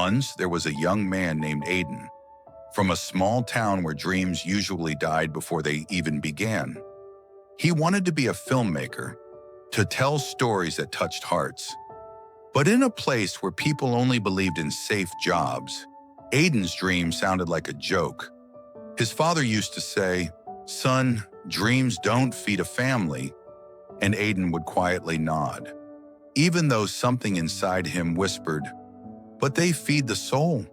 Once, there was a young man named Aiden from a small town where dreams usually died before they even began. He wanted to be a filmmaker, to tell stories that touched hearts. But in a place where people only believed in safe jobs, Aiden's dream sounded like a joke. His father used to say, "Son, dreams don't feed a family," and Aiden would quietly nod, even though something inside him whispered, "But they feed the soul."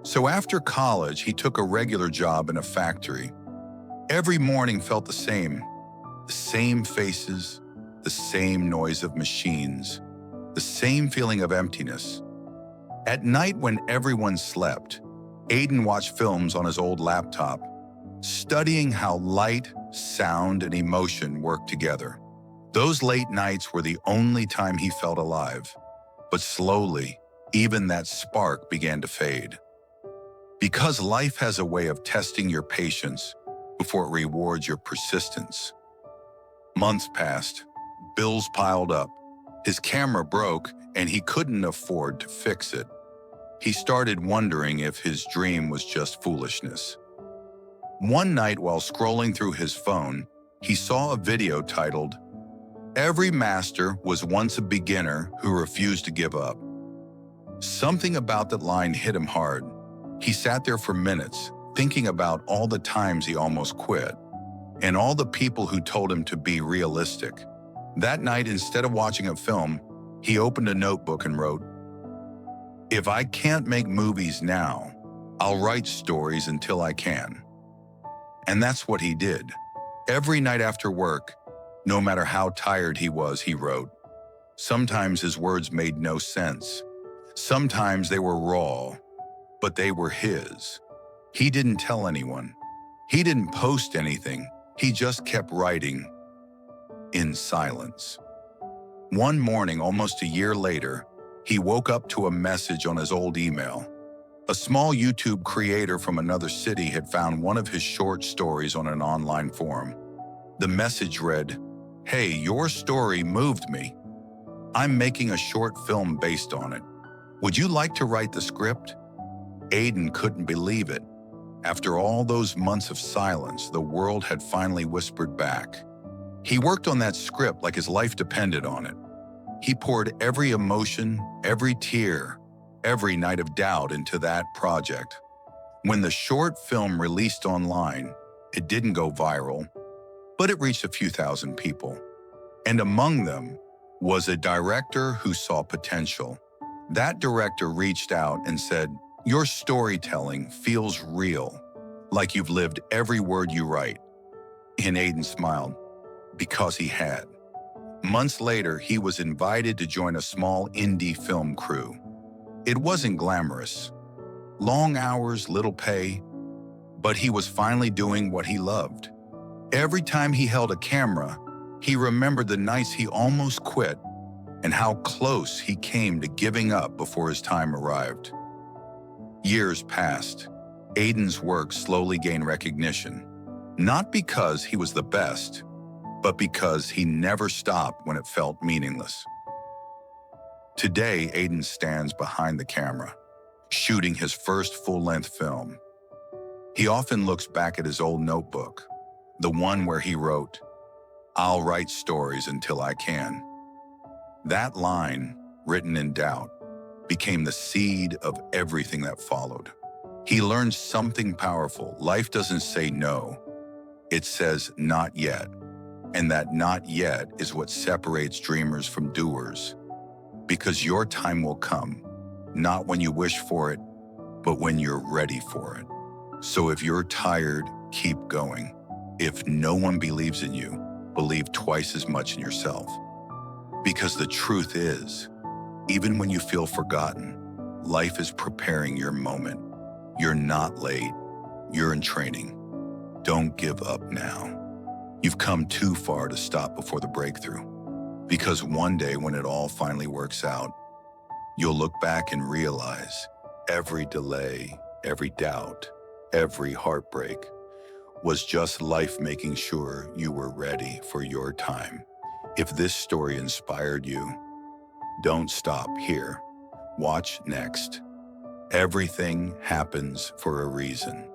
So after college, he took a regular job in a factory. Every morning felt the same faces, the same noise of machines, the same feeling of emptiness. At night when everyone slept, Aiden watched films on his old laptop, studying how light, sound, and emotion work together. Those late nights were the only time he felt alive. But slowly, even that spark began to fade. Because life has a way of testing your patience before it rewards your persistence. Months passed, bills piled up, his camera broke, and he couldn't afford to fix it. He started wondering if his dream was just foolishness. One night while scrolling through his phone, he saw a video titled, "Every master was once a beginner who refused to give up." Something about that line hit him hard. He sat there for minutes, thinking about all the times he almost quit, and all the people who told him to be realistic. That night, instead of watching a film, he opened a notebook and wrote, "If I can't make movies now, I'll write stories until I can." And that's what he did. Every night after work, no matter how tired he was, he wrote. Sometimes his words made no sense. Sometimes they were raw, but they were his. He didn't tell anyone. He didn't post anything. He just kept writing in silence. One morning, almost a year later, he woke up to a message on his old email. A small YouTube creator from another city had found one of his short stories on an online forum. The message read, "Hey, your story moved me. I'm making a short film based on it. Would you like to write the script?" Aiden couldn't believe it. After all those months of silence, the world had finally whispered back. He worked on that script like his life depended on it. He poured every emotion, every tear, every night of doubt into that project. When the short film released online, it didn't go viral, but it reached a few thousand people. And among them was a director who saw potential. That director reached out and said, "Your storytelling feels real, like you've lived every word you write." And Aiden smiled, because he had. Months later, he was invited to join a small indie film crew. It wasn't glamorous. Long hours, little pay, but he was finally doing what he loved. Every time he held a camera, he remembered the nights he almost quit and how close he came to giving up before his time arrived. Years passed. Aiden's work slowly gained recognition, not because he was the best, but because he never stopped when it felt meaningless. Today, Aiden stands behind the camera, shooting his first full-length film. He often looks back at his old notebook, the one where he wrote, "I'll write stories until I can." That line, written in doubt, became the seed of everything that followed. He learned something powerful. Life doesn't say no. It says not yet. And that not yet is what separates dreamers from doers. Because your time will come, not when you wish for it, but when you're ready for it. So if you're tired, keep going. If no one believes in you, believe twice as much in yourself. Because the truth is, even when you feel forgotten, life is preparing your moment. You're not late. You're in training. Don't give up now. You've come too far to stop before the breakthrough. Because one day when it all finally works out, you'll look back and realize every delay, every doubt, every heartbreak was just life making sure you were ready for your time. If this story inspired you, don't stop here. Watch next. Everything happens for a reason.